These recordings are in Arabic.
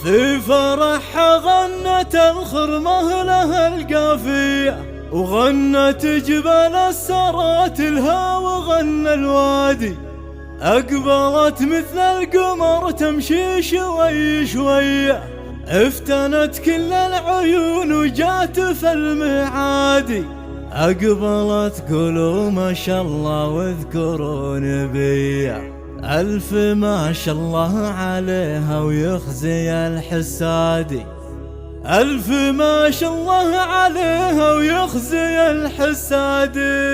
في فرحها غنت الخرمة لها القافية، وغنت جبال السرات لها وغنى الوادي. أقبلت مثل القمر تمشي شوي شوية، افتنت كل العيون وجات في المعادي. أقبلت قولوا ما شاء الله واذكروا نبيا، ألف ما شاء الله عليها ويخزي الحسادي. ألف ما شاء الله عليها ويخزي الحسادي.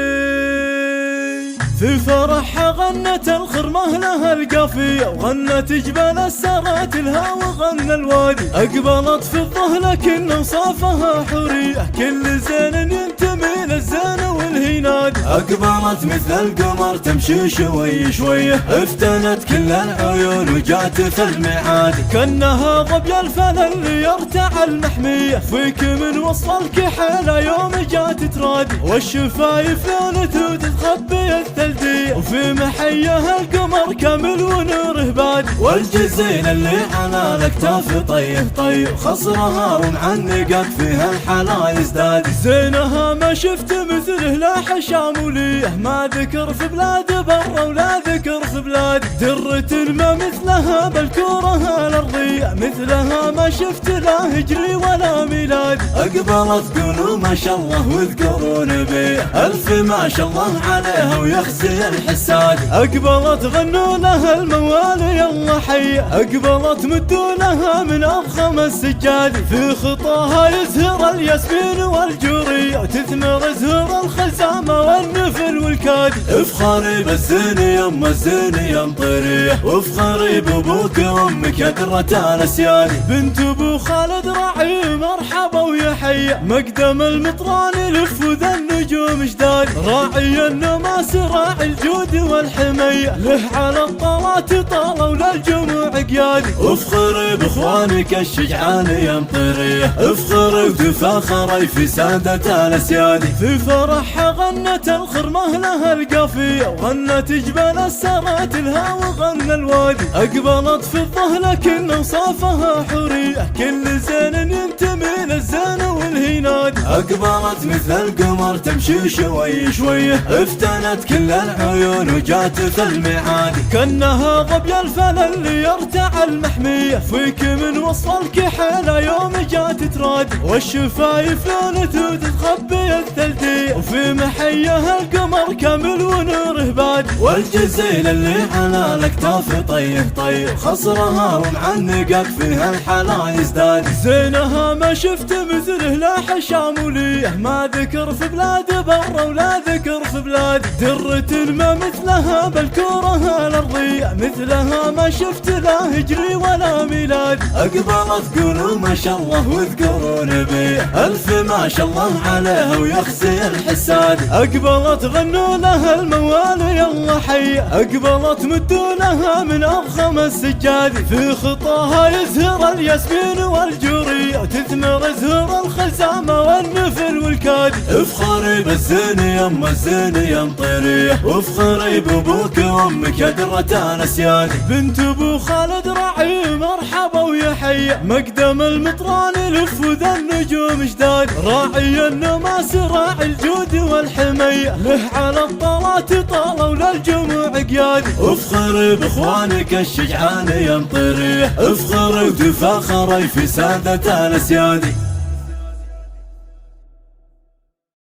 في فرحها غنت الخرمة لها القافية، وغنت جبال السرات لها وغنى الوادي. أقبلت في الظهر لكن اوصافها حورية، كل زين ينتمي للزين والهينادي. أقبلت مثل القمر تمشي شوي شوية، افتنت كل العيون وجات في المعادي. كأنها ظبي الفل اللي يرتع المحمية، فيك من وصف الكحيلة يوم جات ترادي. والشفايف لونت وتتخبي الثلجية، وفي محيها القمر كامل ونوره بادي. والجزين اللي على الاكتاف طيه طيه، خصرها ومعنقت فيها الحلا يزداد. زينها ما شفت مثله لا حشاموليه، ما ذكر في بلاد برا ولا ذكر في بلاد. درة ما مثلها بالكورة الارضية، مثلها ما شفت لا هجري ولا ميلاد. اقبلت قولوا ما شاء الله واذكروا نبيه، ألف ما شاء الله عليها ويخزي الحسادي. أقبلت غنوا لها الموالي يلا حية، أقبلت مدوا لها من أضخم السجاد. في خطاها يزهر الياسمين والجورية، وتثمر زهور الخزامة والنفل والكادي. افخري بالزين يما الزين يا مطيرية، وافخري بابوك وامك يا درة الاسيادي. بنت ابو خالد راعي مرحبا ويا حية، مقدم المطران يلف وذا النجوم جداد. راعي النماس راعي الجود والحمية، له على الطلات طالوا للجموع قيادي. افخري باخوانك الشجعان يا مطيرية، افخري وتفاخري في سادة الاسيادي. في فرحها غنت الخرمة لها القافية، وغنت جبال السرات لها وغنى الوادي. أقبلت في الظهر لكن اوصافها حورية، كل زين ينتمي للزين والهينادي. أقبلت مثل القمر تمشي شوي شوية، افتنت كل العيون وجات في المعادي. كأنها ظبي الفل اللي يرتع المحمية، فيك من وصف الكحيلة يوم جات ترادي. والشفايف لونت وتتخبي الثلجية، وفي محيها القمر كامل ونوره بادي. والجزين اللي على الاكتاف طيه طيه، خصرها ومعنقت فيها الحلا يزداد. زينها ما شفت مثله لا حشاموليه، ما ذكر في بلاد برا ولا ذكر في بلاد. درة ما مثلها بالكورة الارضية، مثلها ما شفت لا هجري ولا ميلاد. أقبلت قولوا ما شاء الله واذكروا نبيه، ألف ما شاء الله عليها ويخزي الحسادي. أقبلت غنوا لها الموالي يلا حية، أقبلت مدوا لها من أضخم السجاد. في خطاها يزهر الياسمين والجورية، وتثمر زهور الخزامة والنفل والكادي. افخري بالزين يما الزين يا مطيرية، وافخري بابوك وامك يا درة الاسيادي. بنت ابو خالد راعي مرحبا ويا حية، مقدم المطران يلف وذا النجوم جداد. راعي النماس راعي الجود والحمية، له على الطلات طالوا للجموع قيادي. افخري باخوانك الشجعان يا مطيرية، افخري وتفاخري في سادة الاسيادي.